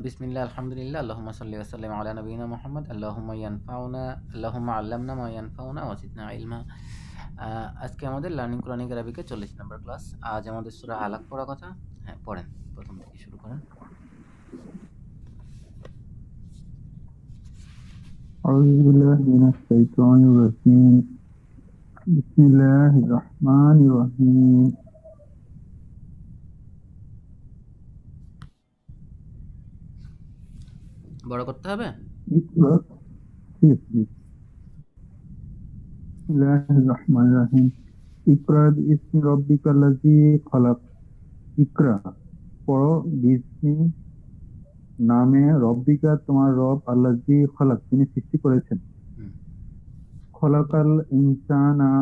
বিসমিল্লাহ, আলহামদুলিল্লাহ, আল্লাহুম্মা সাল্লি ওয়া সাল্লিম আলা নবিয়িনা মুহাম্মদ, আল্লাহুম্মা আল্লামনা মা ইয়ানফাউনা ওয়া জিদনা ইলমা। আজকে আমাদের লার্নিং কুরআনিক আরবিকের 40 নম্বর ক্লাস। আজ আমাদের সূরা আলাক পড়ার কথা। হ্যাঁ, পড়েন, প্রথম থেকে শুরু করেন। أعوذ بالله من الشيطان الرجيم بسم الله الرحمن الرحيم বড় করতে হবে। اقرأ بسم الله الرحمن الرحيم اقرأ باسم ربك الذي خلق اقرأ পড়ো বিস্মি নামে রব্বিকা তোমার রব আল্লাযী খলাক তিনি সৃষ্টি করেছেন খলাকাল ইনসানা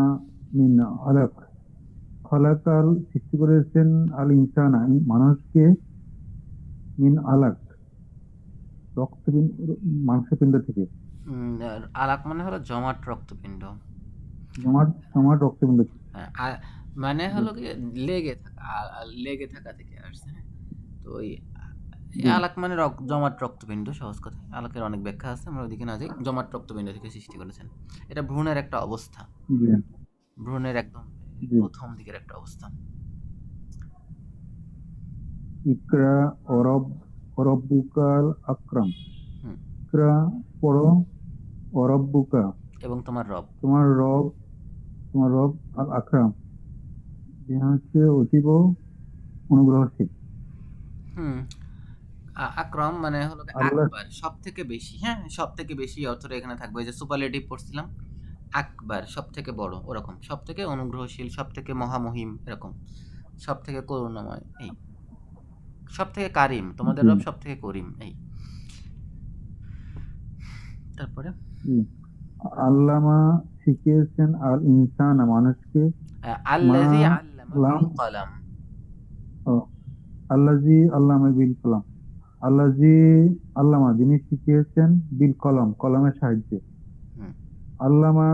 মিন আলাক খলাকাল সৃষ্টি করেছেন আল ইনসানা মানুষকে মিন আলাক রক্তপিণ্ড মাংসপিণ্ড থেকে আলাক মানে হলো জমাট রক্তপিণ্ড। জমাট জমাট রক্তপিণ্ড থেকে। হ্যাঁ, মানে হলো কি লেগে থাকা, লেগে থাকা থেকে আসছে। হ্যাঁ, তো ওই আলাক মানে জমাট রক্তপিণ্ড। সহজ কথায় আলাকের অনেক ব্যাখ্যা আছে, আমরা ওইদিকে না যাই। জমাট রক্তপিণ্ড থেকে সৃষ্টি করেছেন। এটা ভ্রূণের একটা অবস্থা, ভ্রূণের একদম প্রথম দিকের একটা অবস্থা। ইকরা অরব্বুকাল আকরাম ইকরা পড়ো অরব্বুকা এবং তোমার রব, তোমার রব আল আকরাম যে হচ্ছে অতীব অনুগ্রহশীল। আকরাম মানে হলো আল্লাহ আকবার, সব থেকে বেশি। হ্যাঁ, সব থেকে বেশি অর্থটা এখানে থাকবে। যে সুপারলেটিভ পড়ছিলাম, আকবার সব থেকে বড়, ওরকম সব থেকে অনুগ্রহশীল, সব থেকে মহামহিম, এরকম সব থেকে করুণাময়, এই সব থেকে কারিম, তোমাদের রব সব থেকে করিম। এই তারপরে আল্লামা শিখিয়েছেন আল ইনসানা মানুষকে মা আল্লাযী আল্লামা লাম বিল কলম। আল্লাজি আল্লামা বিল কলাম আল্লাজি আল্লামা যিনি শিখিয়েছেন বিল কলম কলমের সাহায্যে আল্লামা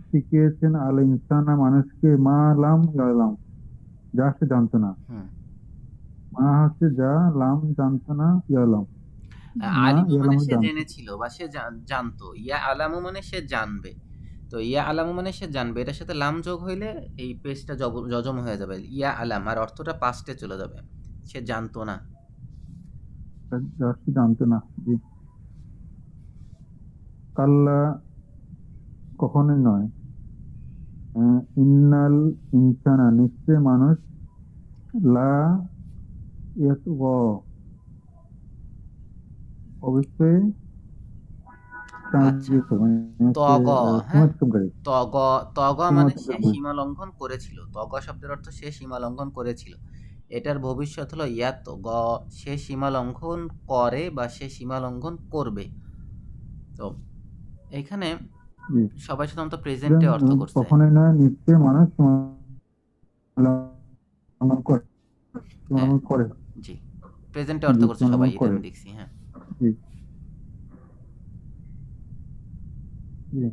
শিখিয়েছেন আল ইনসানা মানুষকে মা লাম ইয়ালাম যা সে জানতো না। মা হচ্ছে যা, লাম জানতো না, ইয়ালাম মা আলিমু মানে ইয়ালাম সে জানতো। জেনেছিল বা সে জানতো। ইয়া আলামু মানে সে জানবে। তো ইয়া আলামু মানে সে জানবে, এটার সাথে লাম যোগ হইলে এই পেজটা জজম হয়ে যাবে। ইয়া আলাম আর অর্থটা পাস্টে চলে যাবে। সে জানতো না। যা সে জানতো না। জি। কাল্লা কখনোই নয়। ইন্নাল ইনসানা নিশ্চয় মানুষ লা ইয়াতগা অবশ্যই আচ্ছা, তগ, হ্যাঁ, সীমাতিক্রমকারী তগ, তগ মানে সে সীমাতিক্রমকারী। সীমা লঙ্ঘন করেছিল। তগ শব্দের অর্থ সে সীমা লঙ্ঘন করেছিল। এটার ভবিষ্যৎ হলো ইয়াত গ, সে সীমা লঙ্ঘন করে বা সে সীমা লঙ্ঘন করবে। তো এখানে জি। সবাই সাধারণত প্রেজেন্টে অর্থ করছে। কখনোই নয় নিশ্চয় মানুষ সীমা লঙ্ঘন করে। সীমা হ্যাঁ, লঙ্ঘন করে। জি, প্রেজেন্টে অর্থ জি, করছে সীমা সবাই, লঙ্ঘন এটা করে। আমি দেখছি। হ্যাঁ, জি জি।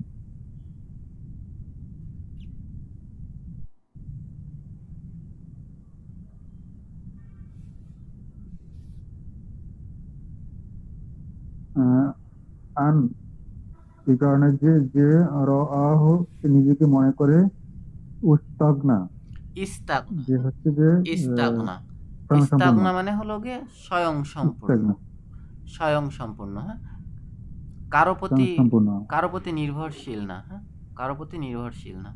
আহ, আন এই কারণে যে যে রাহ সে নিজেকে মনে করে উস্তাগনা ইস্তাগনা, যে হচ্ছে যে ইস্তাগনা, স্বয়ংসম্পূর্ণ। ইস্তাগনা মানে হলো গিয়ে স্বয়ং সম্পূর্ণ, ইস্তাগনা স্বয়ং সম্পূর্ণ। হ্যাঁ, কারো প্রতি, স্বয়ংসম্পূর্ণ। কারো প্রতি নির্ভরশীল না। হ্যাঁ, কারো প্রতি নির্ভরশীল না।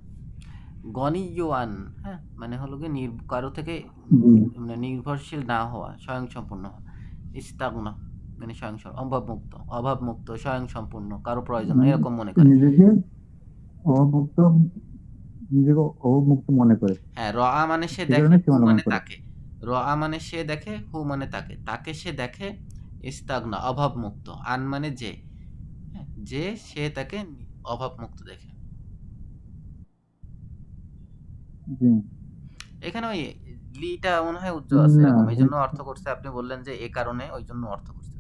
গনিয়্যান, হ্যাঁ, মানে হলো গিয়ে কারো থেকে জি মানে নির্ভরশীল না হওয়া, স্বয়ং সম্পূর্ণ হওয়া। ইস্তাগনা মানে স্বয়ং অভাবমুক্ত, অভাবমুক্ত, স্বয়ং সম্পূর্ণ, কারো প্রয়োজন নেই, মানে এরকম মনে সে করে। নিজেকে অমুক্ত নিজেকে অবমুক্ত মনে করে। হ্যাঁ, মানে সে সে দেখে, কারণে হু সীমা লঙ্ঘন মানে করে। তাকে। মানে সে দেখে, হু মানে তাকে, তাকে সে দেখে। ইস্তাগনা অভাবমুক্ত, আন মানে যে, হ্যাঁ, যে সে তাকে অভাবমুক্ত দেখে। জি। এখানে ওই লিটা মনে হয় উজ্জ্বল আছে, ইন্না এরকম এই জন্য অর্থ করছে। আপনি বললেন যে এ কারণে, ওই জন্য অর্থ করছে।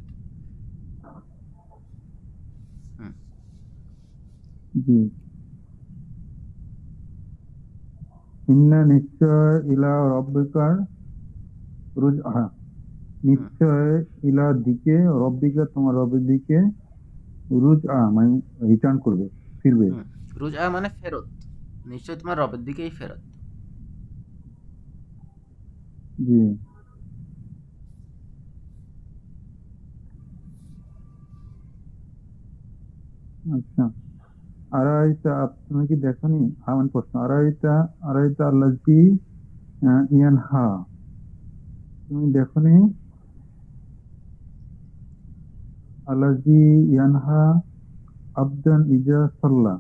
হুম, জি ইন্না নিশ্চয় ইলা রব্বিকার রুজআ হুম নিশ্চয় ইলার দিকে, রব্বিকা তোমার রবের দিকে, মানে রিটার্ন করবে, ফিরবে। হুম রুজা মানে ফেরত, নিশ্চয় তোমার রবের দিকেই ফেরত। জি। আচ্ছা, তুমি কি দেখোনি? আমার প্রশ্ন, আড়াইটা আল্লাজি ইয়ানহা, তুমি দেখোনি? আল্লাজি ইয়ানহা আবদান ইজা সাল্লাহ।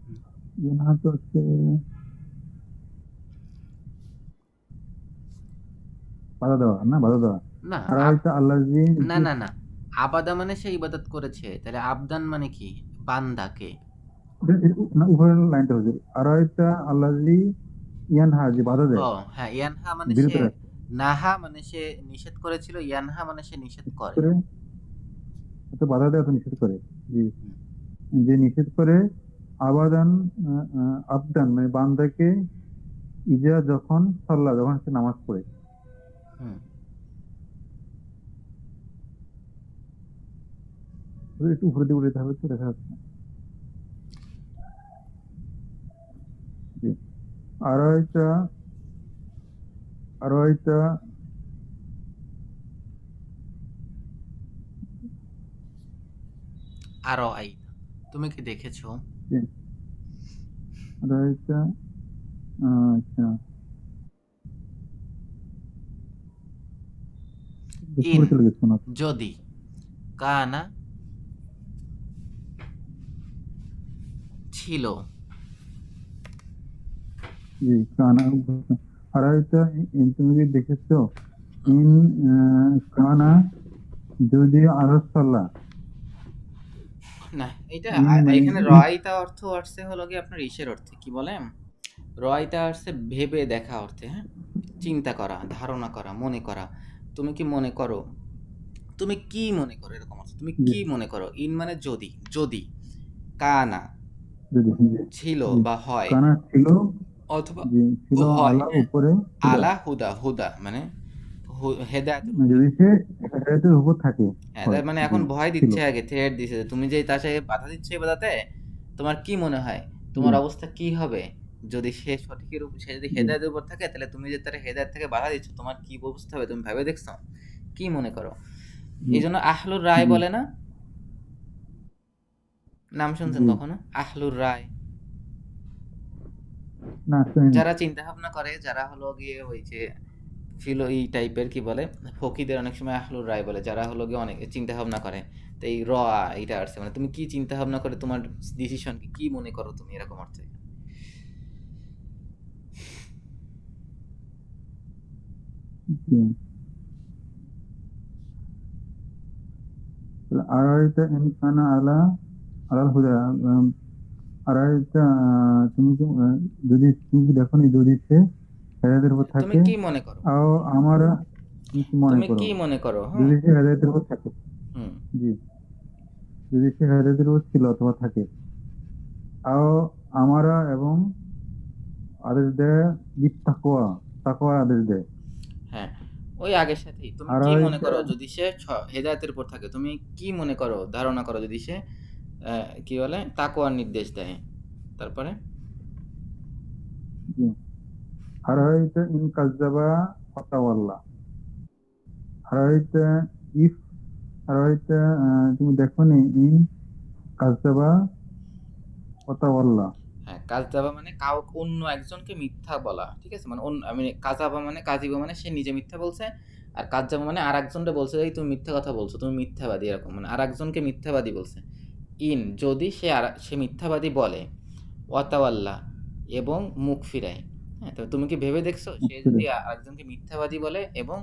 হুম। ইয়ানহা তো হচ্ছে বাধা দেওয়া, না বাধা দেওয়া। না আড়াইটা আল্লাজি না না না, আবাদা মানে সে ইবাদত করেছে, তাহলে আবদান মানে কি? বান্দাকে। না, উপরের লাইনটা হচ্ছে আড়াইটা আল্লাজি ইয়ানহা, যে বাধা ও দেয়, হ্যাঁ, ইয়ানহা মানে বিরত সে, রাখে, নাহা মানে সে নিষেধ করেছিল, ইয়ানহা মানে সে নিষেধ করে। করে, অত বাধা দেয়, অত নিষেধ করে। জি। হুম যে নিষেধ করে, আবাদান আবদান মানে বান্দাকে, ইজা যখন, সাল্লাহ যখন সে নামাজ পড়ে। হুম একটু উপরে দিয়ে উঠে যেতে হবে, তো দেখা যাচ্ছে না। জি। আড়াইটা আড়াইটা আরো আই, তুমি কি দেখেছো? জি, আড়াইটা আচ্ছা, বেশি ইন করে চলে গেছে না। যদি, কানা ছিল। জি, কানা। আড়াইটা তুমি কি দেখেছো? ইন কানা, যদি আরো সাল্লাহ। না, এটা ইন মানে এখানে ইফ। রয়টা অর্থ আসছে হলো কি আপনার ইসের অর্থে, কি বলে, রয়টা আসছে ভেবে দেখা অর্থে, হ্যাঁ, চিন্তা করা, ধারণা করা, মনে করা। তুমি কি মনে করো, তুমি কি মনে করো, এরকম অর্থ, তুমি জি, কি মনে করো। ইন মানে যদি, যদি কানা যদি, জি, ছিল জি। বা হয়, কানা ছিল, অথবা জি, ছিল হয়, আলা হ্যাঁ, উপরে, হুদা, আলা হুদা, হুদা মানে হেদায়েতের উপরে। যদি সে হেদায়েতের উপর থাকে, হ্যাঁ, হয়। তার মানে জি, এখন ভয় ছিল। দিচ্ছে, আগে থ্রেট দিছে যে তুমি যে তার সাথে বাধা দিচ্ছ ইবাদতে, তোমার কি মনে হয়, জি, তোমার অবস্থা কি হবে যদি সে সঠিকের উপর, সে যদি জি, হেদায়েতের উপর থাকে, তাহলে তুমি যে তার হেদায়েত থেকে বাধা দিচ্ছ, তোমার কি অবস্থা হবে, তুমি ভেবে দেখছো? কি মনে করো? জি, এই জন্য আহলুর রায় জি। বলে না, নাম শুনছেন জি, কখনো আহলুর রায়? না শুনিনি। যারা চিন্তা ভাবনা করে, যারা হলো গিয়ে ওই যে ফিলো এই টাইপের, কি বলে, ফকিদের অনেক সময় আহলুর রায় বলে, যারা হলো গিয়ে অনেক চিন্তা ভাবনা করে। তো এই এইটা আসছে মানে তুমি কি চিন্তা ভাবনা করে, তোমার ডিসিশন কি, কি মনে করো তুমি, এরকম অর্থে। জি। আড়াইটা ইনকানা আলা আলাল হুদা। আড়াইটা তুমি কি যদি তুমি কি দেখো নি, যদি সে হেদায়েতের উপর তুমি থাকে, কি মনে করো, আও আমরা, তুমি কি মনে তুমি করো? কি মনে করো, হ্যাঁ। যদি সে হেদায়েতের উপর থাকে, হুম জি, যদি সে হেদায়েতের উপর ছিল অথবা থাকে, আও আমরা, এবং আদেশ দেয়, বিত্তাকওয়া, তাকওয়ার আদেশ দেয়। হ্যাঁ, ওই আগের সাথেই, তুমি কি মনে আড়াইটা, করো যদি সে হেদায়েতের উপর থাকে, তুমি কি মনে করো, ধারণা করো যদি সে কি বলে তাকওয়ার নির্দেশ দেয়। তারপরে জি, আড়াইটা ইন কাজ্জাবা ফাতাওয়াল্লা। আড়াইটা ইফ, আড়াইটা তুমি দেখো নি, ইন কাজ্জাবা ফাতাওয়াল্লা। হ্যাঁ, কাজদাবা মানে কাউ, অন্য একজনকে মিথ্যা বলা, ঠিক আছে, মানে আমি কাজাবা মানে, কাজিবা মানে সে নিজে মিথ্যা বলছে, আর কাজাবা মানে আর একজনকে বলছে এই তুমি মিথ্যা কথা বলছো, তুমি মিথ্যাবাদী, এরকম মানে আর একজনকে মিথ্যাবাদী বলছে। ইন যদি সে, আর সে মিথ্যাবাদী বলে, ওয়াতাওয়াল্লা এবং মুখ ফিরায়। হ্যাঁ, তো তুমি কি ভেবে দেখছো, সে যদি আরেকজনকে মিথ্যাবাদী বলে এবং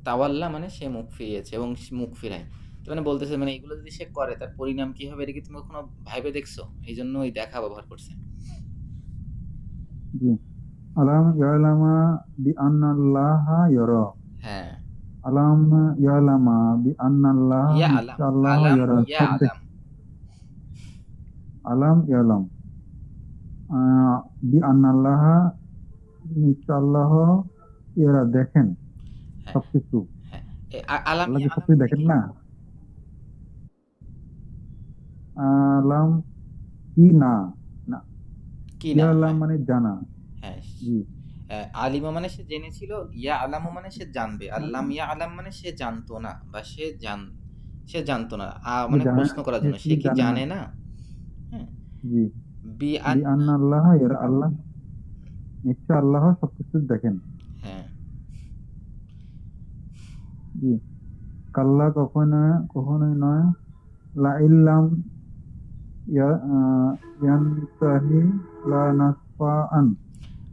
তাওয়াল্লা মানে সে মুখ ফিরিয়েছে এবং মুখ ফিরায়, তো মানে বলতেছে মানে এগুলো যদি সে করে তার পরিণাম কি হবে, এটা কি তুমি কখনো ভাইবে দেখছো? এই জন্য ওই দেখা ব্যবহার করছে। জি। আলাম ইয়ালামা বি আন্নাল্লাহা ইয়ারা। হ্যাঁ, আলাম ইয়ালামা বি আন্নাল্লাহা, ইয়া আলাম, নিশ্চয় আল্লাহ আলাম ইয়ারা ইয়া সব আলাম। আলাম ইয়ালাম বি আন্নাল্লাহা, নিশ্চয় আল্লাহ ইয়ারা দেখেন। হ্যাঁ সবকিছু। হ্যাঁ আলাম আল্লাহ ইয়া কি আলাম সবকিছু মানে দেখেন কি? না? আলাম কি না, না কি না, ইয়ালাম হ্যাঁ মানে জানা। হ্যাঁ। জি। আলিমা মানে সে জেনেছিল, ইয়া আলামু মানে সে জানবে, আল্লাম ইয়া আলাম মানে সে জানতো না বা সে জানতো না, সে মানে জানে, প্রশ্ন করার সে জন্য, সে শুধু কি জানে না। জানে না? হ্যাঁ। জি। বি বি আন্না, আন্না আল্লাহ, এর আল্লাহ, নিশ্চয় আল্লাহ সবকিছু দেখেন। হ্যাঁ জি। কাল্লা কখনো, কখনোই নয়। লা ইল্লাম ইয়ানতাহি লা নাসফাআন।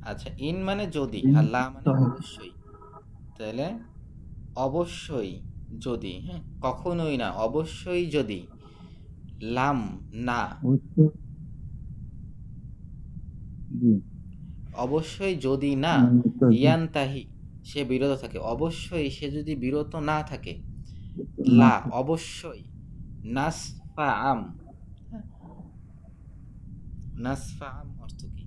আচ্ছা, ইন মানে যদি, ইন আল্লাহ মানে তাহি। অবশ্যই, তাহলে অবশ্যই যদি, হ্যাঁ কখনোই না, অবশ্যই যদি, লাম না, অবশ্যই। জি। অবশ্যই যদি না, ইয়ানতাহি ইয়ানতাহি সে বিরত থাকে, অবশ্যই সে যদি বিরত না থাকে, না লা থাকে। অবশ্যই, নাসফা আম, হ্যাঁ, নাসফা আম অর্থ কি?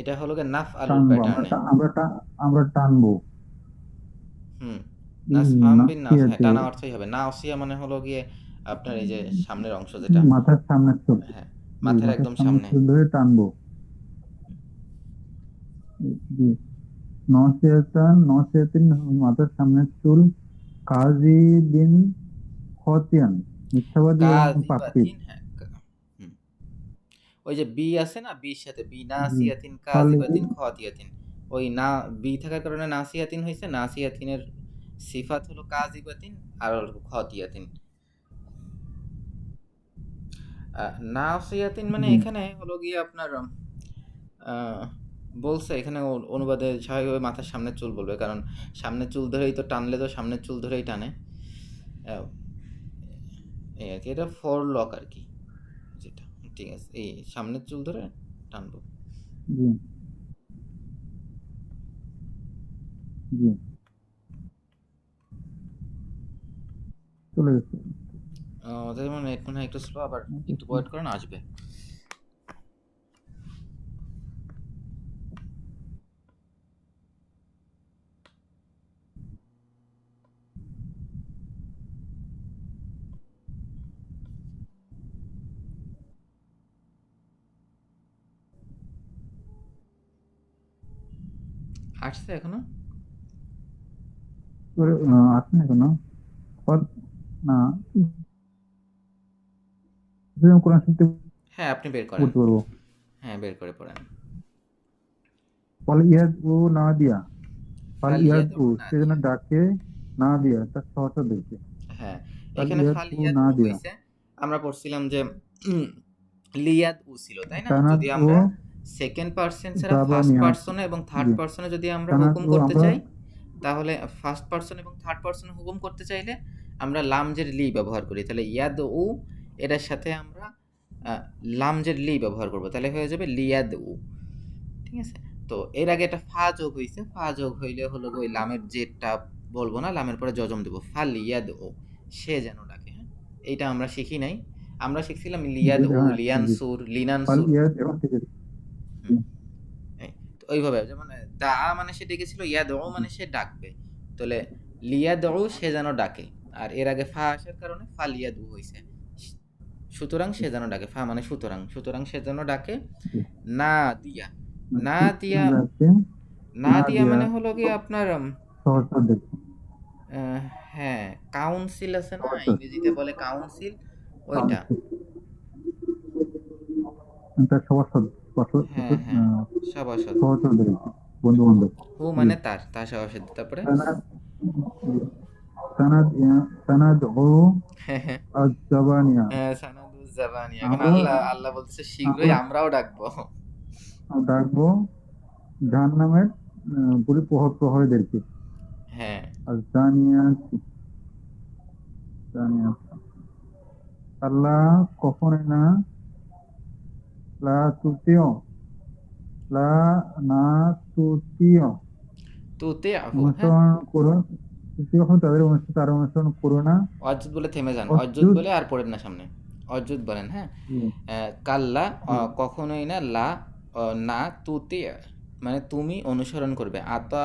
এটা হলো গিয়ে নাফ আলুর টানবো আমরা, প্যাটার্নে। আমরা টানবো। হুম, ইন নাসফাম বিন নাফ, হ্যাঁ নাসিয়াতে, টানা অর্থই হবে। না অসিয়া মানে হলো গিয়ে আপনার এই যে সামনের অংশ যেটা, মাথার সামনে চুল। হ্যাঁ জি, মাথার মাথার একদম সামনে সামনে। চুল ধরে টানবো। জি। নসিয়াতান, নসিয়াতিন মাথার সামনের চুল। কাজী বিন খতিয়ান, মিথ্যাবাদী এবং পাপী। কাযিবাতিন, হ্যাঁ হুম, ওই যে বি আছে না, বির সাথে বি, জি। নাসিয়াতিন ফালি, কাযিবাতিন খাতিয়াতিন, ওই না বি থাকার কারণে নাসিয়াতিন হয়েছে, নাসিয়াতিনের সিফাত হলো কাযিবাতিন আর হলো খাতিয়াতিন। নাসিয়াতিন মানে জি। এখানে হলো গিয়ে আপনার আহ, বলছে এখানে অনুবাদে স্বাভাবিকভাবে মাথার সামনের চুল বলবে, কারণ সামনের চুল ধরেই তো টানলে তো সামনের চুল ধরেই টানে। আহ, এই আর কি, এটা ফর লক আর কি, যেটা ঠিক আছে, এই সামনের চুল ধরে টানবো। জি। জি। চলে গেছে। ওদের মানে নেট মনে হয় একটু স্লো, আবার একটু ওয়েট করেন, আসবে। আসছে এখনো? আসে না কেন? ফল- না, সেরকম কোরআন শরীফ থেকে হ্যাঁ আপনি বের করেন, পড়তে পারবো। হ্যাঁ বের করে পড়েন। ফল ইয়াদ ও না দিয়া, ফল ইয়াদ ফালিয়াদ ও না সে যেন দিয়া, ডাকে, না দিয়া তার সহচরদেরকে। হ্যাঁ ফল এখানে ইয়াদ ও ফালিয়াদ না উ দিয়া। হইছে, আমরা পড়ছিলাম যে উম, লিয়াদ উ ছিল তাই না? সানাদ যদি ও আমরা সেকেন্ড পার্সন ছাড়া ফার্স্ট জাবানিয়া। পার্সনে এবং থার্ড জি। পার্সনে যদি আমরা সানাদ হুকুম ও করতে আমরা, চাই, তাহলে ফার্স্ট পার্সন এবং থার্ড পার্সনে হুকুম করতে চাইলে আমরা লামজের লি ব্যবহার করি, তাহলে ইয়াদ উ এটার সাথে আমরা আহ, লামজের লি ব্যবহার করব, তাহলে হয়ে যাবে লিয়াদ উ। ঠিক আছে, তো এর আগে একটা ফা যোগ হইছে, ফা যোগ হইলে হলো ওই লামের জেরটা বলবো না, লামের পরে জজম দেবো, ফা লিয়াদ ও, সে যেন ডাকে, হ্যাঁ এইটা আমরা শিখি নাই, আমরা শিখছিলাম লিয়াদ ও, হ্যাঁ, জি। লিয়ানসুর, ফল লিনানসুর। ইয়াদ এবং থেকে। জি। হুম, এই তো ওইভাবে যেমন দা মানে সে ডেকেছিল, ইয়াদ ও জি। মানে সে ডাকবে, তাহলে লিয়াদ ও সে যেন ডাকে, আর এর আগে ফা আসার কারণে ফা লিয়াদ উ হইছে, সুতরাং সে যেন ডাকে, ফা মানে সুতরাং, সুতরাং সে যেন ডাকে, জি। না দিয়া, না ঠিক দিয়া, ডাকে, না না দিয়া দিয়া মানে হলো গিয়ে আপনার সহচরদেরকে। হ্যাঁ কাউন্সিল আছে না, সহচর, ইংরেজিতে বলে কাউন্সিল, ওইটা। কাউন্সিল, তার সভাসদ, হ্যাঁ হ্যাঁ সভাসদ। সহচরদেরকে, বন্ধু বান্ধব। হু জি। মানে তার, তার সভাসদ, তারপরে সানাদ, সানাদ, সানাদ ও হ্যাঁ হ্যাঁ আজ-জাবানিয়া। সানাদুজ্জাবানি, এখন আমরা, আল্লাহ আল্লাহ বলতেছে শীঘ্রই আমরা আমরাও ডাকবো। ডাকবো জাহান্নামের প্রহরীদেরকে। হ্যাঁ আর জানিয়া, জানিয়া আল্লাহ কখনোই না, লা তুতিও, লা না তুতিও, তুতে আহু, হ্যাঁ অনুসরণ করো, তুতিও তাদের অনুসরণ, তার অনুসরণ করো না। অজুদ বলে থেমে যান, অজুদ অচ্যুত। বলে আর পড়েন না সামনে, অজুদ বলেন, হ্যাঁ জি। কাল্লা, জি। কখনোই না, লা না তুতে মানে তুমি অনুসরণ করবে, আতা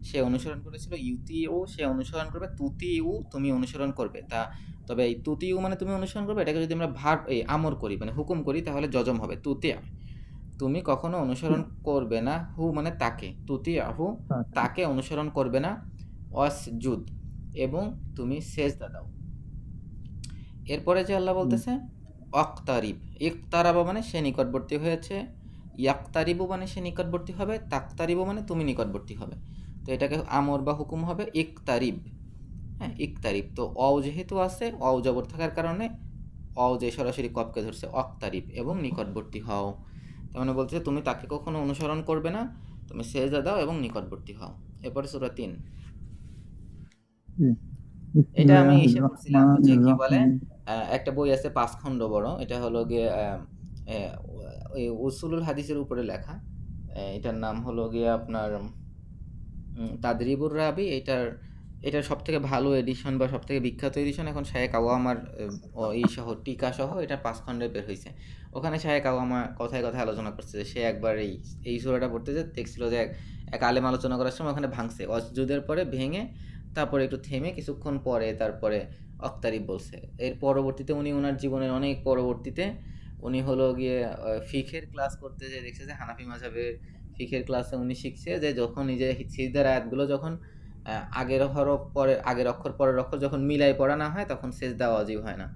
সে অনুসরণ করেছিল, ইউতিউ সে অনুসরণ করবে, তুতিউ তুমি অনুসরণ করবে। তবে এই তুতিউ মানে তুমি অনুসরণ করবে, এটাকে যদি আমরা আমর করি মানে হুকুম করি তাহলে জজম হবে তুতিয়া। তুমি কখনো অনুসরণ করবে না, হু মানে তাকে, তুতিয়াহু তাকে অনুসরণ করবে না, ওয়াসজুদ এবং তুমি সেজদা দাও। এরপরে যে আল্লাহ বলতেছে অক্তারিব, ইকতারাবা মানে সে নিকটবর্তী হয়েছে, ইয়াক্তারিবু মানে সে নিকটবর্তী হবে, তাক্তারিবু মানে তুমি নিকটবর্তী হবে। তো এটাকে আমর বা হুকুম হবে ইকতারিব। হ্যাঁ, ইকতারিব। তো অও যেহেতু আছে, অও জবর থাকার কারণে অও যে সরাসরি কপকে ধরছে, অক্তারিব এবং নিকটবর্তী হও। তার মানে বলছে তুমি তাকে কখনো অনুসরণ করবে না, তুমি সেজদা দাও এবং নিকটবর্তী হও। এরপরে সূরা 3। এটা আমি বিসমিল্লাহির এসে পড়ছিলাম যে রহমানির কি বলে, রহিম। একটা বই আছে 5 খণ্ড বড়, এটা হলো গিয়ে ওই উসুলুল হাদিসের উপরে লেখা। এটার নাম হলো গিয়ে আপনার তাদরিবুর রাবি। এটার সব থেকে ভালো এডিশন বা সব থেকে বিখ্যাত এডিশন এখন শায়েখ আওয়ামার এই সহ টিকা সহ এটা 5 খণ্ডে বের হয়েছে। ওখানে শায়েখ আওয়ামা কথায় কথায় আলোচনা করছে যে সে একবার এই সূরাটা পড়তে যে দেখছিল যে এক আলেম আলোচনা করার সময় ওখানে ভাঙছে, অসজুদের পরে ভেঙে তারপরে একটু থেমে কিছুক্ষণ পরে তারপরে অক্তারিব বলছে। এর পরবর্তীতে উনি ওনার জীবনের অনেক পরবর্তীতে উনি হলো গিয়ে ফিখের ক্লাস করতে যে দেখছে যে হানাফি মাযহাবের ফিখের ক্লাসে উনি শিখছে যে যখন এই যে সিজদার আয়াতগুলো যখন আগের হরফ পরে আগের অক্ষর পরের অক্ষর যখন মিলাই পড়া না হয় তখন সেজদা ওয়াজিব হয় না।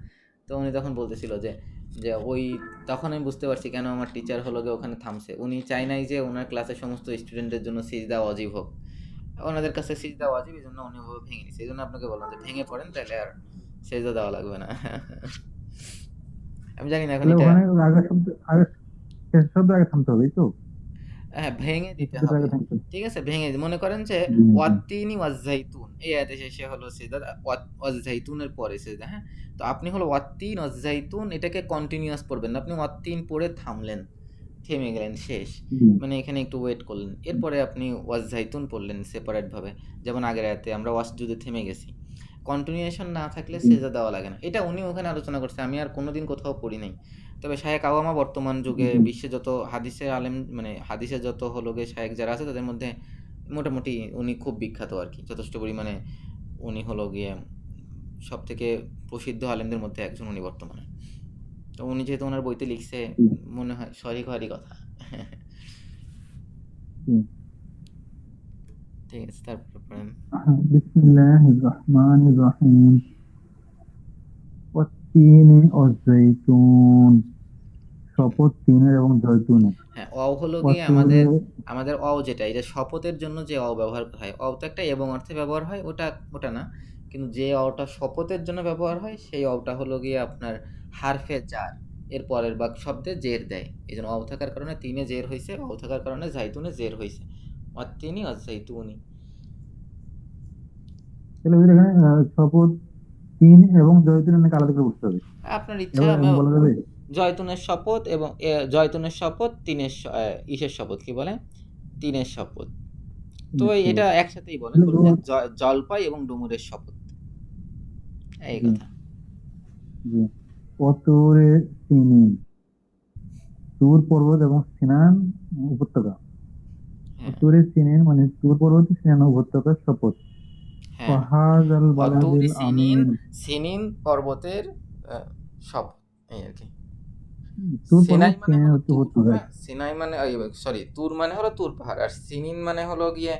তো উনি তখন বলতেছিল যে যে ওই তখন আমি বুঝতে পারছি কেন আমার টিচার হলো গিয়ে ওখানে থামছে, উনি চাই নাই যে ওনার ক্লাসের সমস্ত স্টুডেন্টদের জন্য সিজদা ওয়াজিব হোক, ওনাদের কাছে সিজদা ওয়াজিব, এই জন্য উনি ওভাবে ভেঙে নিছে। এই জন্য আপনাকে বললাম যে ভেঙে পড়েন তাহলে আর সেজদা দেওয়া লাগবে না। আমি জানি না এখন তাহলে এটা, ওখানে আগে শেষ শব্দ আগে থামতে হবে, এই তো? হ্যাঁ ভেঙে শেষ দিতে শব্দটা হবে। আগে থামতে হবে। ঠিক আছে, ভেঙে মনে করেন যে জি, জি। ওয়াত্তিনি ওয়াজ্জাইতুন এই আয়াতে শেষে হলো সিজদা, ওয়াজ্জাইতুনের পরে সিজদা। হ্যাঁ, তো আপনি হলো ওয়াত্তিন ওয়াজ্জাইতুন এটাকে কন্টিনিউয়াস পড়বেন না, আপনি ওয়াত্তিন পড়ে থামলেন, থেমে গেলেন, শেষ। জি, মানে এখানে একটু ওয়েট করলেন, এরপরে আপনি ওয়াজ্জাইতুন পড়লেন সেপারেট ভাবে, যেমন আগের আয়াতে আমরা ওয়াসজুদে থেমে গেছি। কন্টিনিউয়েশন না থাকলে জি। সেজদা দেওয়া লাগে না, এটা উনি ওখানে আলোচনা করছে, আমি আর কোনোদিন কোথাও পড়ি নাই। তবে শায়েখ আওয়ামা বর্তমান যুগে জি। বিশ্বে যত হাদিসের আলেম মানে হাদিসের যত হলো গিয়ে শায়েখ যারা আছে তাদের মধ্যে মোটামুটি উনি খুব বিখ্যাত আর কি, যথেষ্ট পরিমাণে উনি হলো গিয়ে সব থেকে প্রসিদ্ধ আলেমদের মধ্যে একজন উনি বর্তমানে। তো উনি যেহেতু ওনার বইতে লিখছে, জি, মনে হয় সঠিক হওয়ারই কথা। জি। ঠিক আছে, তারপরে পড়েন। বিসমিল্লাহির রহমানির রহিম। ওয়াত্তিনি ওয়াজ্জাইতুন। হুম। শপথ তিনের এবং জয়তুনের। হ্যাঁ, অ হলো গিয়ে ওয়াতুরে। আমাদের আমাদের অ যেটা, এটা শপথের জন্য যে অ ব্যবহার করা হয়, অ তো একটা এবং অর্থে ব্যবহার হয়, ওটা ওটা না, কিন্তু যে অটা শপথের জন্য ব্যবহার হয় সেই অটা হলো গিয়ে আপনার হারফে জার, এর পরের বাক শব্দে জের দেয়। এই জন্য অ থাকার কারণে তিনে জের হয়েছে, অ থাকার কারণে জাইতুনে জের হয়েছে, অতিনি অজাইতুনি। তাহলে ওই এখানে শপথ তিন এবং জয়তুনের নাকি আলাদা করে বুঝতে হবে? আপনার ইচ্ছা, এবার এমন বলা যাবে? জয়তুনের শপথ এবং জয়তুনের শপথ, ইসের শপথ কি বলে, তিনের শপথ। তো নিশ্চয়। এটা একসাথেই বলেন, তাহলে বলেন যে জলপাই এবং ডুমুরের শপথ, এই জি, কথা। জি। ওয়াতুরে সিনিন। তুর পর্বত এবং সিনান উপত্যকা। হ্যাঁ, তুরে সিনিন মানে তুর পর্বত সিনান উপত্যকার শপথ। হ্যাঁ, ওয়াহাযাল বালাদিল অতুরি সিনিন, আমিন। সিনিন পর্বতের শপথ, এই আর কি। তুর সিনাই পর্বত মানে সিনিন হলো হচ্ছে তুর, উপত্যকা। হ্যাঁ সিনাই মানে সরি তুর মানে হলো তুর পাহাড়, আর সিনিন মানে হলো গিয়ে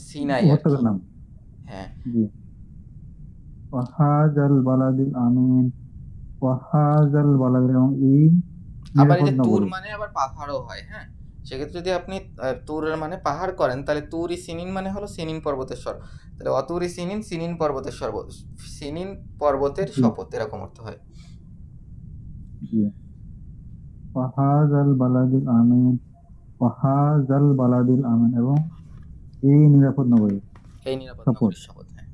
সিনাই আর কি। উপত্যকার নাম। হ্যাঁ, জি। ওয়াহাযাল বালাদিল আমিন। ওয়াহাযাল বালাদিল, এবং এই আবার এই নিরাপদ যে তুর নগরী। মানে আবার পাহাড়ও হয়। হ্যাঁ, সেক্ষেত্রে যদি আপনি তুরের মানে পাহাড় করেন তাহলে তুরি সিনিন মানে হলো সিনিন পর্বতের স্বর, তাহলে অতুরি সিনিন, সিনিন পর্বতের শপথ, সিনিন পর্বতের জি, শপথ, এরকম অর্থ হয়। জি। ওয়াহাযাল বালাদিল আমিন। ওয়াহাযাল বালাদিল আমিন, এবং এই নিরাপদ নগরী। এই নিরাপদ শপথ। নগরীর শপথ। হ্যাঁ।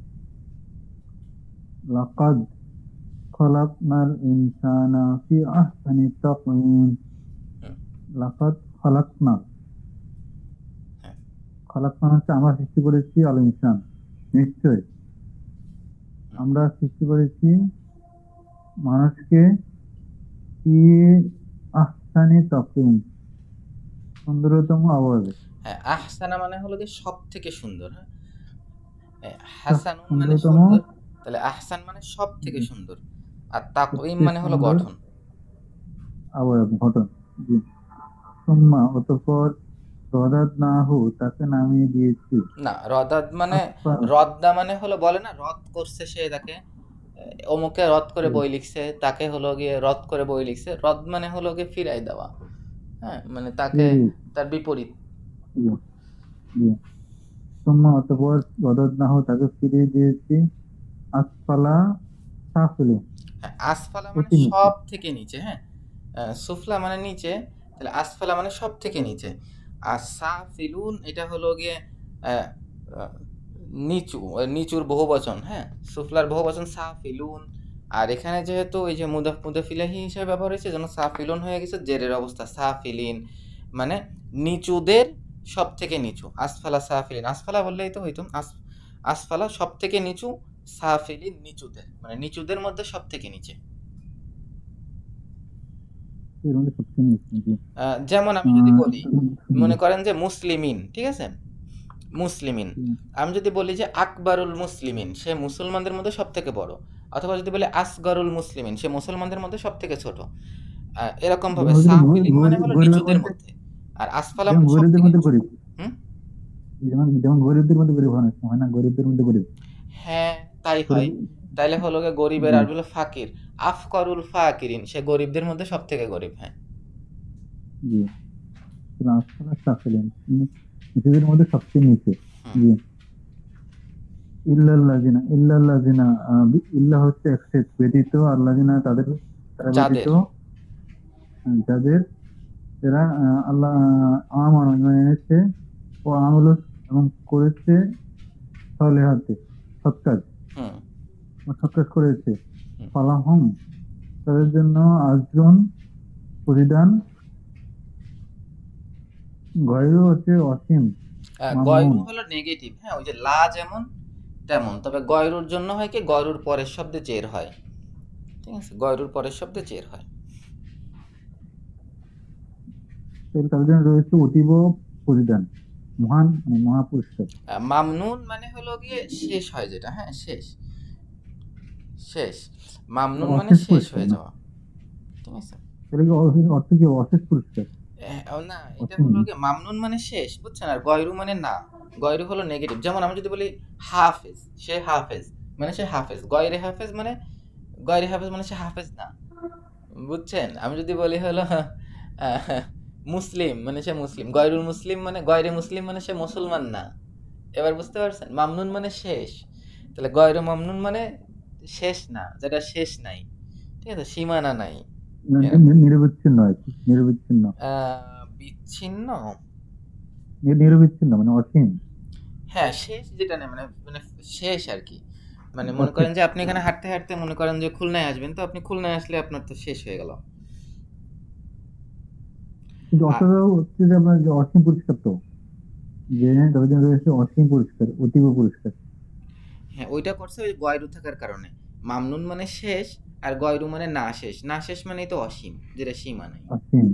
লাকাদ খলাকনাল ইনসানা ফি আহসানি তাকওয়িম। হুম, লাকাদ খলাকনা। হ্যাঁ, খলাকনা হচ্ছে আমরা সৃষ্টি করেছি, আল ইনসান নিশ্চয় হুম, আমরা সৃষ্টি করেছি মানুষকে, ফি আহসানি তাকওয়িম সুন্দরতম আওয়াজে। হ্যাঁ, আহসানা মানে হলো গিয়ে সব থেকে সুন্দর। হ্যাঁ, হাসানুন মানে সুন্দরতম, সুন্দর, তাহলে আহসান মানে সব থেকে সুন্দর, আর তাকওয়িম সবচেয়ে মানে হলো সুন্দর গঠন। অবয়ব ঘটন। জি। সুম্মা অতঃপর রদাদনাহু তাকে নামিয়ে দিয়েছি। না, রদাদ মানে আসফালা, রদ্দা মানে হলো বলে না রদ করছে সে তাকে, অমুকে রদ করে বই লিখছে, তাকে হলো গিয়ে রদ করে বই লিখছে, রদ মানে হলো গিয়ে ফিরাই দেওয়া। হ্যাঁ, মানে তাকে জি, তার বিপরীত। জি, জি। সুম্মা অতঃপর রদাদনাহু তাকে ফিরিয়ে দিয়েছি। আসফালা সাফিলিন, হ্যাঁ, আসফালা মানে অতি নিচে। সব থেকে নিচে। হ্যাঁ, সুফলা মানে নিচে, তাহলে আসফালা মানে সব থেকে নিচে। আর সাফিলুন এটা হলো গিয়ে আহ, আহ, নিচু, নিচুর বহুবচন। হ্যাঁ, সুফলার বহুবচন সাফিলুন। আর এখানে যেহেতু ওই যে মুদাফ মুদাফিলাহি হিসেবে ব্যবহার হয়েছে, যেন সাফিলুন হয়ে গেছে জেরের অবস্থা, সাফিলিন মানে নিচুদের সব থেকে নিচু। আসফালা সাফিলিন, আসফালা বললেই তো হইতো আসফালা সব থেকে নিচু, সাফিলিন নিচুদের, মানে নিচুদের মধ্যে সব থেকে নিচে। এর মধ্যে সবচেয়ে নিচে। জি। যেমন আমি যদি আহ, বলি, জি, মনে করেন যে মুসলিমিন, ঠিক আছে, মুসলিমিন, জি, আমি যদি বলি যে আকবরুল মুসলিমিন সে মুসলমানদের মধ্যে সব থেকে বড়, অথবা যদি বলি আসগরুল মুসলিমিন সে মুসলমানদের মধ্যে সব থেকে ছোট, এরকম ভাবে যেমন হচ্ছে সাফিলিন মানে হলো নিচুদের মধ্যে, আর আসফালা যেমন মানে সব গরিবদের থেকে মধ্যে নিচু। গরিব, হুম, যেমন যেমন গরিবদের মধ্যে গরিব হয় না, হয় না, গরিবদের মধ্যে গরিব। হ্যাঁ, তাই হয়। গরিব, তাইলে হলো গিয়ে গরিবের জি, আরবি হলো ফাকির, আফকরুল ফাকিরিন সে গরিবদের মধ্যে সব থেকে গরিব। হ্যাঁ, জি। আসফালা সাফিলিন, নিজেদের মধ্যে সবচেয়ে নিচে। হুম, জি। ইল্লাল্লাযিনা, ইল্লাল্লাযিনা, ইল্লা হচ্ছে এক্সেপ্ট ব্যতীত, আল্লাযিনা তাদের, তারা ব্যতীত, যাদের, যাদের, এরা আল্লাহ আমানু ঈমান এনেছে, ও আমলু এবং করেছে সলিহাতে, সৎ কাজ, হুম, সৎ কাজ করেছে। হুম। ফালাহুম তাদের জন্য আজরুন প্রতিদান, গয়রু হচ্ছে অসীম, মামনুন। গয়রু হলো নেগেটিভ। হ্যাঁ, ওই যে লা যেমন তেমন, তবে গয়রুর জন্য হয় কি, গয়রুর পরের শব্দে জের হয়। ঠিক আছে, গয়রুর পরের শব্দে জের হয়। তাদের জন্য রয়েছে অতীব প্রতিদান, মহান মানে মহা পুরস্কার। মামনুন মানে হলো গিয়ে শেষ হয় যেটা, হ্যাঁ শেষ, শেষ। মামনুন মানে অশেষ শেষ পুরস্কার হয়ে না, যাওয়া। ঠিক আছে। এটা কি অর্থ কি অশেষ পুরস্কার? না, এটা অসীম। হলো গিয়ে মামনুন মানে শেষ, বুঝছেন, আর গয়রু মানে না। গয়রু হলো নেগেটিভ। যেমন আমি যদি বলি হাফেজ, সে হাফেজ মানে সে হাফেজ, গয়রে হাফেজ মানে, গয়রে হাফেজ মানে সে হাফেজ না। বুঝছেন, আমি যদি বলি হলো আহ, মুসলিম মানে সে মুসলিম, গয়রুল মুসলিম মানে, গয়রে মুসলিম মানে সে মুসলমান না। এবার বুঝতে পারছেন, মামনুন মানে শেষ, তাহলে গয়রে মামনুন মানে শেষ না, যেটা শেষ নাই, ঠিক আছে, সীমানা নাই, এরকম। নিরবিচ্ছিন্ন আর কি, নিরবিচ্ছিন্ন। বিচ্ছিন্ন, নিরবিচ্ছিন্ন মানে অসীম, হ্যাঁ শেষ যেটা নেই, মানে মানে শেষ আর কি। মানে মনে অশেষ। করেন যে আপনি এখানে হাঁটতে হাঁটতে মনে করেন যে খুলনায় আসবেন, তো আপনি খুলনায় আসলে আপনার তো শেষ হয়ে গেল। কিন্তু আর অসৎ হচ্ছে যে আপনার যে অসীম পুরস্কার তো, যে তাদের জন্য রয়েছে অসীম পুরস্কার, অতীব পুরস্কার। হ্যাঁ, ওইটা করছে ওই গয়রু থাকার কারণে। মামনুন মানে শেষ, আর গয়রু মানে না শেষ, না শেষ মানেই তো অসীম, যেটা সীমা নাই। অসীম,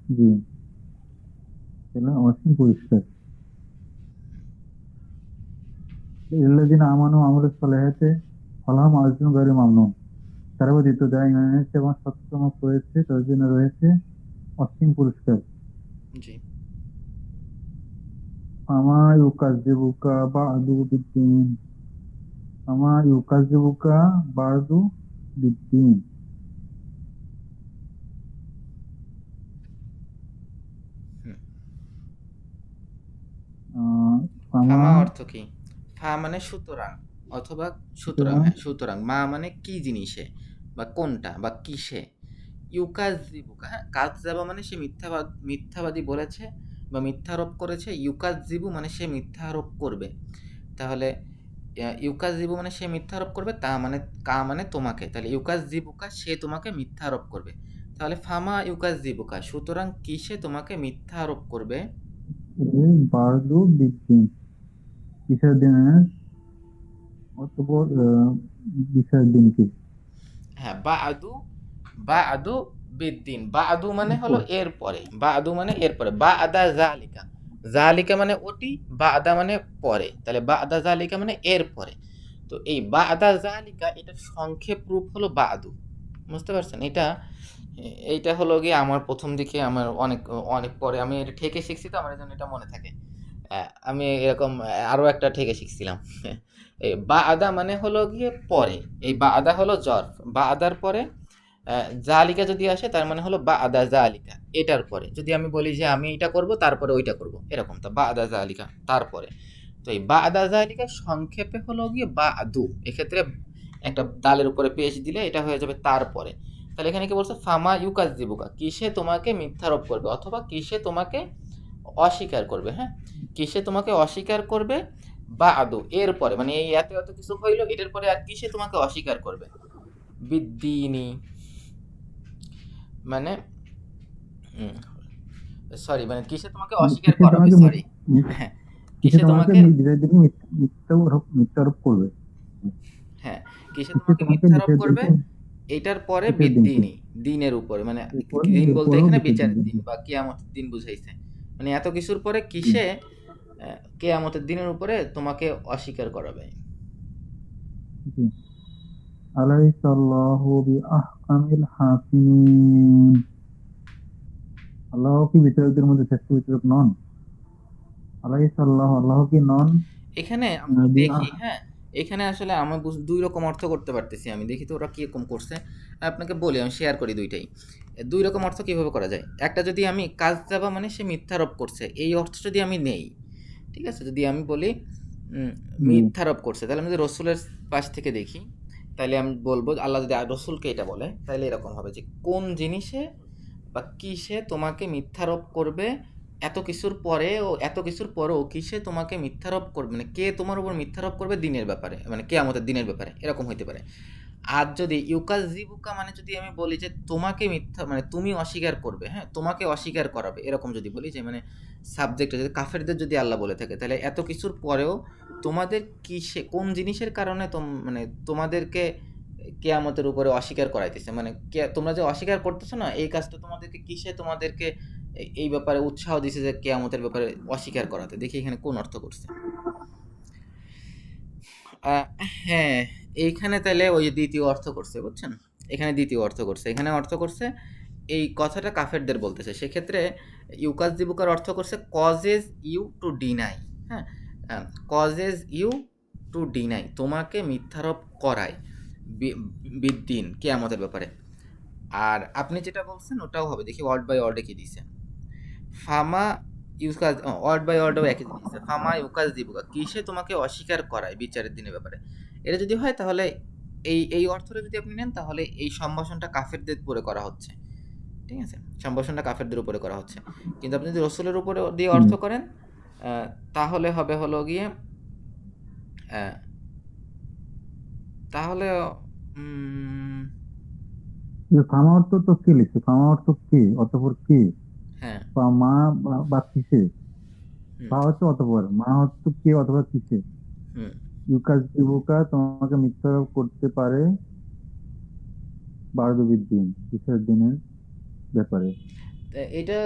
জি, তাহলে অসীম পুরস্কার। ইল্লাযিনা আমানু ওয়া আমিলুস সলিহাতি ফালাহুম আজরুন গায়রু মামনুন, তারা ব্যতীত যারা ঈমান এনেছে এবং সৎকর্ম করেছে তাদের জন্য রয়েছে অসীম পুরস্কার। জি। আমা ইউকাযযিবুকা বা'দু বিদ্দীন, আমা ইউকাযযিবুকা বা'দু বিদ্দীন। হুম। আহ, আমা, ফামা অর্থ কি? ফা মানে সুতরাং, অথবা সুতরাং, সুতরাং হ্যাঁ সুতরাং, মা মানে কি জিনিসে বা কোনটা বা কিসে। ইউকাজিবুকা, হ্যাঁ, কাজজাবা মানে সে মিথ্যাবাদী বলেছে বা মিথ্যারোপ করেছে, ইউকাজিবু মানে সে মিথ্যারোপ করবে। তাহলে ইউকাজিবু মানে সে মিথ্যারোপ করবে, তা মানে কা মানে তোমাকে, তাহলে ইউকাজিবুকা সে তোমাকে মিথ্যারোপ করবে। তাহলে ফামা ইউকাজিবুকা সুতরাং কিসে তোমাকে মিথ্যা আরোপ করবে। বা'দু বিদ্দীন, কিসের দিনের, অতঃপর বিচার দিন কি। হ্যাঁ, বা আদু বিদ্দিন, বা আদু মানে হলো পর, এরপরে, বা আদু মানে এরপরে, বা আদা জালিকা, জালিকা মানে ওটি, বাদা মানে পরে, তাহলে বাদা জালিকা মানে এর পরে। তো এই বাদা জালিকা এটার সংক্ষেপ রূপ হলো বাদু। বুঝতে পারছেন? এইটা হলো গিয়ে আমার প্রথম দিকে আমার অনেক অনেক পরে আমি এটা ঠেকে শিখছি, তো আমার এই জন্য এটা মনে থাকে। আমি এরকম আরো একটা ঠেকে শিখছিলাম। এই বা আদা মানে হলো গিয়ে পরে, এই বা আদা হলো জরফ, বা আদার পরে জালিকা যদি আসে তার মানে হলো বা আদা জালিকা, এটার পরে যদি আমি বলি যে আমি এটা করব তারপরে ওইটা করব, এরকম তো বা আদা জালিকা তারপরে। তো এই বা আদা জালিকা সংক্ষেপে হলো গিয়ে বা আদু, এক্ষেত্রে একটা দালের উপরে পেশ দিলে এটা হয়ে যাবে তারপরে। তাহলে এখানে কি বলছে, ফামা ইউকাযযিবুকা, কিসে তোমাকে মিথ্যারোপ করবে, অথবা কিসে তোমাকে অস্বীকার করবে। হ্যাঁ, কিসে তোমাকে অস্বীকার করবে, বা আদৌ এর পরে, মানে এই এত এত কিছু হইলো, এটার পরে আর কিসে তোমাকে অস্বীকার করবে। বিদ্দিনি মানে সরি, মানে কিসে তোমাকে অস্বীকার কিসে করাবে, তোমাকে সরি। হ্যাঁ, কিসে কিসে তোমাকে তোমাকে, বিজয়ের দিকে মিথ্যারোপ করবে। হ্যাঁ, কিসে কিসে তোমাকে তোমাকে মিথ্যারোপ বিজয়ের করবে, দিকে এটার পরে কিসের দিনকে বিদ্দিনি, দিনের উপরে, মানে এরপর দিন বলতে এরপরও এখানে বিসর্জন বিচারের দিন দিবে। বা কিয়ামতের দিন বুঝাইছে। মানে এত কিছুর পরে জি কিসে কেয়ামতের দিনের উপরে তোমাকে অস্বীকার করাবে। জি। আলাইসাল্লাহু বিআহকামিল হাকিমিন। আল্লাহ কি বিচারকদের মধ্যে শ্রেষ্ঠ বিচারক নন? আলাইসাল্লাহ, আল্লাহ কি নন? এখানে আমি তো দেখি, বিআহ হ্যাঁ, এখানে আসলে আমার দুই রকম অর্থ করতে পারতেছি, আমি দেখি তো ওরা কিরকম করছে। আপনাকে বলি, আমি শেয়ার করি দুইটাই। দুই রকম অর্থ কিভাবে করা যায়, একটা যদি আমি কাজ যাবা মানে সে মিথ্যারোপ করছে, এই অর্থ যদি আমি নেই, ঠিক আছে, যদি আমি বলি জি মিথ্যারোপ করছে, তাহলে আমি যদি রসুলের পাশ থেকে দেখি, তাহলে আমি বলবো আল্লাহ যদি রসুলকে এটা বলে, তাহলে এরকম হবে যে কোন জিনিসে বা কিসে তোমাকে মিথ্যারোপ করবে, এত কিছুর পরেও কিসে তোমাকে মিথ্যারোপ করবে, মানে কে তোমার উপর মিথ্যারোপ করবে দিনের ব্যাপারে, মানে কে আমাদের দিনের ব্যাপারে, এরকম হইতে পারে। আর যদি ইউকাজিবুকা মানে যদি আমি বলি যে তোমাকে মিথ্যা, মানে তুমি অস্বীকার করবে, হ্যাঁ, তোমাকে অস্বীকার করাবে, এরকম যদি বলি যে মানে সাবজেক্টে যদি কাফেরদের যদি আল্লাহ বলে থাকে, তাহলে এত কিছুর পরেও তোমাদের কিসে, কোন জিনিসের কারণে মানে তোমাদেরকে কেয়ামতের উপরে অস্বীকার করাইতেছে, মানে তোমরা যে অস্বীকার করতেছো না, এই কাজটা তোমাদেরকে কিসে তোমাদেরকে এই ব্যাপারে উৎসাহ দিছে যে কেয়ামতের ব্যাপারে অস্বীকার করাতে, দেখি এখানে কোন অর্থ করছে। আহ, হ্যাঁ, এইখানে তাহলে ওই যে দ্বিতীয় অর্থ করছে, বুঝছেন, এখানে দ্বিতীয় অর্থ করছে, এখানে অর্থ করছে এই কথাটা কাফেরদের বলতেছে, সেক্ষেত্রে ইউকাস দিবুকার অর্থ করছে কজেস ইউ টু ডিনাই। হ্যাঁ, কজেস ইউ টু ডিনাই, তোমাকে মিথ্যারোপ করায় বিদ্দিন কেয়ামতের ব্যাপারে। আর আপনি যেটা বলছেন ওটাও হবে, দেখি ওয়ার্ড বাই ওয়ার্ডে কি দিছে। ফামা ইউকাজ, ওয়ার্ড বাই ওয়ার্ডও একই জিনিস, ফামা ইউকাজ দিবুকা, কিসে তোমাকে অস্বীকার করায় বিচারের দিনের ব্যাপারে। এটা যদি হয় তাহলে এই অর্থটা যদি আপনি নেন, তাহলে এই সম্ভাষণটা কাফেরদের উপরে করা হচ্ছে, ঠিক আছে, সম্ভাষণটা কাফেরদের উপরে করা হচ্ছে। কিন্তু আপনি যদি রসুলের উপরে দিয়ে হুম। অর্থ করেন, তাহলে হবে হলো গিয়ে আহ, তাহলে উম, ফার্মা অর্থ তো কি লিখছে? ফার্মা অর্থ কি, অতঃপর কি? হ্যাঁ, মা বা কিসে? হুম, ফা হচ্ছে অতঃপর, মা হচ্ছে কি অথবা কিসে। হুম। ইউকাস দিবুকা, তোমাকে মিথ্যারোপ করতে পারে বারদবির দিন, কিসের দিনের ব্যাপারে। তা এটা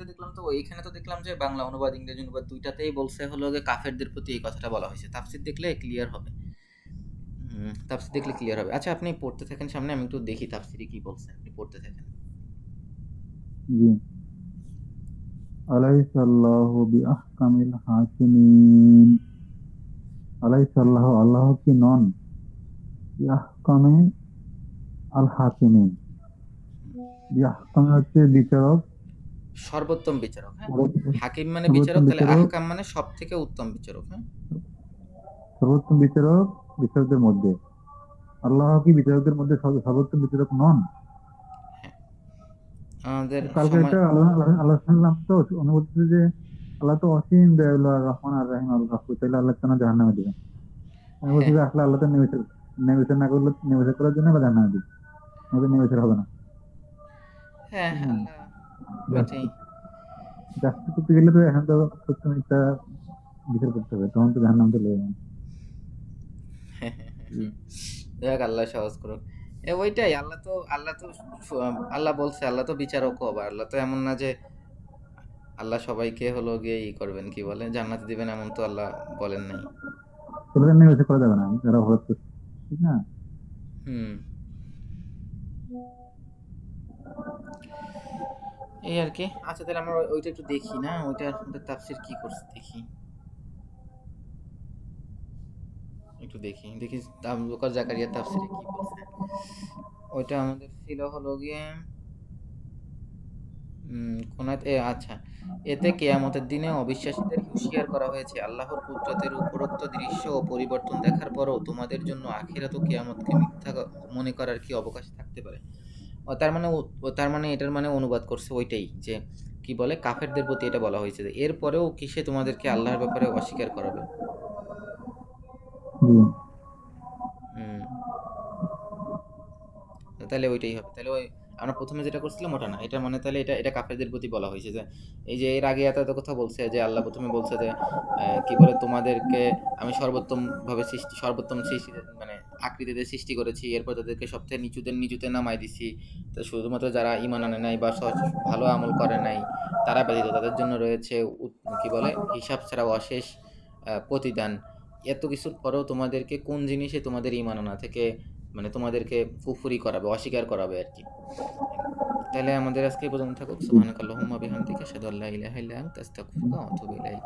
দেখলাম, তো এইখানে তো দেখলাম যে বাংলা অনুবাদ ইংরেজি অনুবাদ দুইটাতেই বলছে হলো যে কাফেরদের প্রতি এই কথাটা বলা হয়েছে, তাফসীর দেখলে ক্লিয়ার হবে। তাফসীর দেখলে ক্লিয়ার হবে। আচ্ছা, আপনি পড়তে থাকেন সামনে, আমি একটু দেখি তাফসীরে কি বলছে, আপনি পড়তে থাকেন। জি। আলাইসাল্লাহু বিআহকামিল হাকিমিন। আলাইসাল্লাহ, আল্লাহ কি নন? বিআহকামে আল হাকিমিন। বিআহকামে হচ্ছে বিচারক, সর্বোত্তম বিচারক, হ্যাঁ, হাকিম মানে সর্বোত্তম বিচারক, তাহলে বিচারক, আহকাম মানে সব থেকে উত্তম বিচারক। হ্যাঁ, সর্বোত্তম বিচারক বিচারকদের মধ্যে। আল্লাহ কি বিচারকদের মধ্যে সর্বোত্তম বিচারক নন? হ্যাঁ, আমাদের কালকে সময়, একটা আল্লাহ শুনলাম তো, উনি বলতেছে যে আল্লাহ তো অসীম দয়ালু আর রহমান আর রাহিম আল গাফুর, তাহলে আল্লাহ কেন জাহান্নামে দিবেন? আমি বলছি হ্যাঁ, যে আসলে আল্লাহ তো নেমেছে না করলে, নেমেছে করার জন্য বা জাহান্নামে দিবে, আমাদের নেমেছে হবে না। হ্যাঁ, হ্যাঁ, আল্লাহ ওইটাই। জাস্টিস করতে গেলে তো এখন তো সত্য মিথ্যা বিচার করতে হবে, তখন তো জাহান্নাম চলে যাবে। দেখ, আল্লাহ সহজ করুক। ওইটাই, আল্লাহ তো আল্লাহ বলছে আল্লাহ তো বিচারক, আবার আল্লাহ তো এমন না যে আল্লাহ সবাইকে হলো গিয়ে ই করবেন, কি বলে, জান্নাতে দিবেন, এমন তো আল্লাহ বলেন নাই। ছেলেদের নিয়ে বেশি করা যাবে না, যারা অপরাধ করছে, ঠিক না? হুম, এই আর কি। আচ্ছা তাহলে আমরা ওইটা একটু দেখি না, ওইটার ওদের তাফসীর কি করছে দেখি, একটু দেখি দেখি আবু বকর জাকারিয়া তাফসীরে কি বলছে। ওইটা আমাদের ছিল হলো গিয়ে আচ্ছা, এতে কেয়ামতের দিনে অবিশ্বাসীদের হুঁশিয়ার করা হয়েছে, আল্লাহর কুদরতের উপরোক্ত দৃশ্য ও পরিবর্তন দেখার পরও তোমাদের জন্য আখিরাত ও কিয়ামতকে মিথ্যা মনে করার কি অবকাশ থাকতে পারে। তার মানে এটার মানে অনুবাদ করছে ওইটাই, যে কি বলে, কাফেরদের প্রতি এটা বলা হয়েছে যে এরপরেও কিসে তোমাদেরকে আল্লাহর ব্যাপারে অস্বীকার করাবে। জি। হুম, তাহলে ওইটাই হবে। তাহলে ওই আমরা প্রথমে যেটা করছিলাম ওটা না, এটা মানে তাহলে এটা এটা কাফেরদের প্রতি বলা হয়েছে যে এই যে এর আগে এত এত কথা বলছে, যে আল্লাহ প্রথমে বলছে যে কি বলে, তোমাদেরকে আমি সর্বোত্তম ভাবে সৃষ্টি, সর্বোত্তম সৃষ্টি মানে আকৃতিতে সৃষ্টি করেছি, এরপর তাদেরকে সবথেকে নিচুদের নিচুতে নামাই দিছি। তো শুধুমাত্র যারা ঈমান আনে নাই বা ভালো আমল করে নাই তারা ব্যতীত তাদের জন্য রয়েছে কি বলে, হিসাব ছাড়া অশেষ প্রতিদান। এত কিছুর পরেও তোমাদেরকে কোন জিনিসে তোমাদের ঈমান আনা থেকে মানে তোমাদেরকে কুফরি করাবে, অস্বীকার করাবে আর কি। তাহলে আমাদের আজকে এই পর্যন্ত থাকুক। সুবহানাকাল্লাহুম্মা বিহামদিকা আশহাদু আল্লা ইলাহা ইল্লা আনতা আস্তাগফিরুকা ওয়া আতুবু ইলাইক।